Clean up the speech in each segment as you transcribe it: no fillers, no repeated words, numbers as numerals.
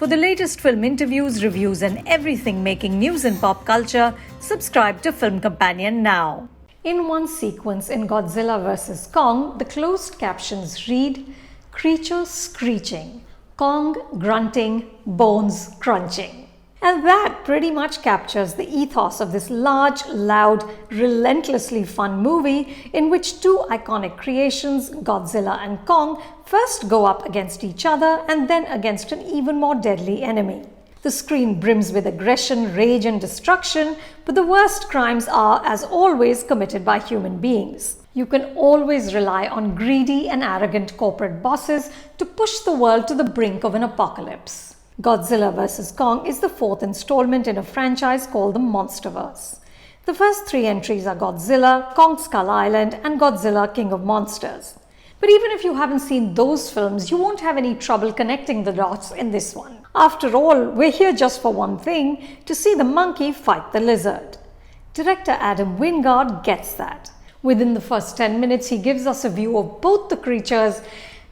For the latest film interviews, reviews, and everything making news in pop culture, subscribe to Film Companion now. In one sequence in Godzilla vs. Kong, the closed captions read, "Creature screeching, Kong grunting, bones crunching." And that pretty much captures the ethos of this large, loud, relentlessly fun movie in which two iconic creations, Godzilla and Kong, first go up against each other and then against an even more deadly enemy. The screen brims with aggression, rage, and destruction, but the worst crimes are, as always, committed by human beings. You can always rely on greedy and arrogant corporate bosses to push the world to the brink of an apocalypse. Godzilla vs. Kong is the fourth installment in a franchise called the Monsterverse. The first three entries are Godzilla, Kong Skull Island, and Godzilla King of Monsters. But even if you haven't seen those films, you won't have any trouble connecting the dots in this one. After all, we're here just for one thing, to see the monkey fight the lizard. Director Adam Wingard gets that. Within the first 10 minutes, he gives us a view of both the creatures,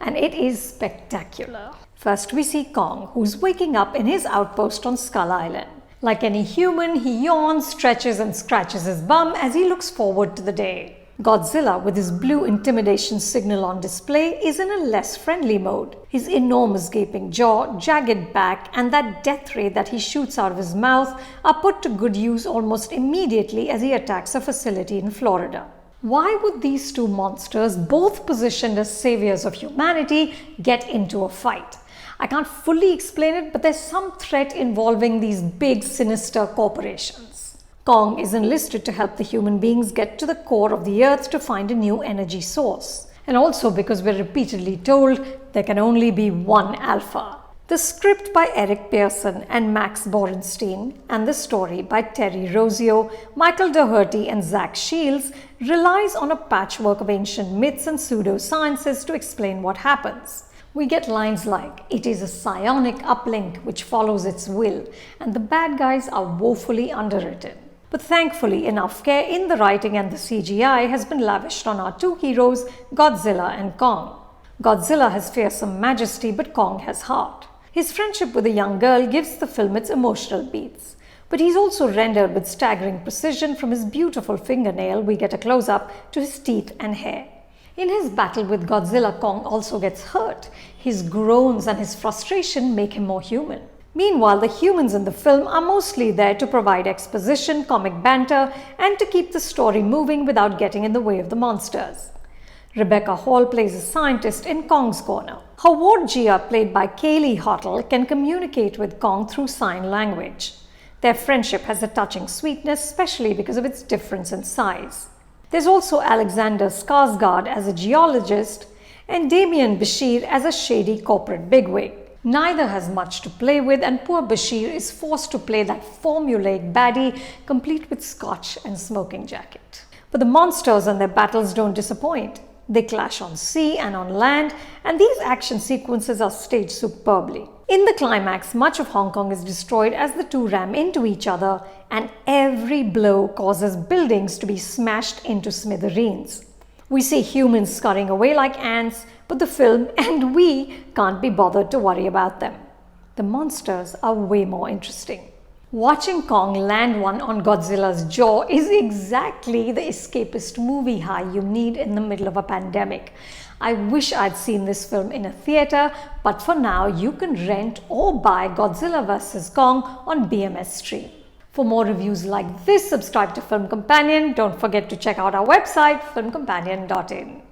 and it is spectacular. First, we see Kong, who's waking up in his outpost on Skull Island. Like any human, he yawns, stretches, and scratches his bum as he looks forward to the day. Godzilla, with his blue intimidation signal on display, is in a less friendly mode. His enormous gaping jaw, jagged back, and that death ray that he shoots out of his mouth are put to good use almost immediately as he attacks a facility in Florida. Why would these two monsters, both positioned as saviors of humanity, get into a fight? I can't fully explain it, but there's some threat involving these big, sinister corporations. Kong is enlisted to help the human beings get to the core of the earth to find a new energy source. And also because we're repeatedly told there can only be one alpha. The script by Eric Pearson and Max Borenstein and the story by Terry Rossio, Michael Dougherty and Zach Shields relies on a patchwork of ancient myths and pseudosciences to explain what happens. We get lines like, "It is a psionic uplink which follows its will," and the bad guys are woefully underwritten. But thankfully, enough care in the writing and the CGI has been lavished on our two heroes, Godzilla and Kong. Godzilla has fearsome majesty, but Kong has heart. His friendship with a young girl gives the film its emotional beats. But he's also rendered with staggering precision. From his beautiful fingernail, we get a close-up to his teeth and hair. In his battle with Godzilla, Kong also gets hurt. His groans and his frustration make him more human. Meanwhile, the humans in the film are mostly there to provide exposition, comic banter, and to keep the story moving without getting in the way of the monsters. Rebecca Hall plays a scientist in Kong's corner. Her ward Gia, played by Kaylee Hottle, can communicate with Kong through sign language. Their friendship has a touching sweetness, especially because of its difference in size. There's also Alexander Skarsgård as a geologist and Damian Bashir as a shady corporate bigwig. Neither has much to play with, and poor Bashir is forced to play that formulaic baddie complete with scotch and smoking jacket. But the monsters and their battles don't disappoint. They clash on sea and on land, and these action sequences are staged superbly. In the climax, much of Hong Kong is destroyed as the two ram into each other, and every blow causes buildings to be smashed into smithereens. We see humans scurrying away like ants, but the film and we can't be bothered to worry about them. The monsters are way more interesting. Watching Kong land one on Godzilla's jaw is exactly the escapist movie high you need in the middle of a pandemic. I wish I'd seen this film in a theatre, but for now you can rent or buy Godzilla vs. Kong on BMS Stream. For more reviews like this, subscribe to Film Companion. Don't forget to check out our website, filmcompanion.in.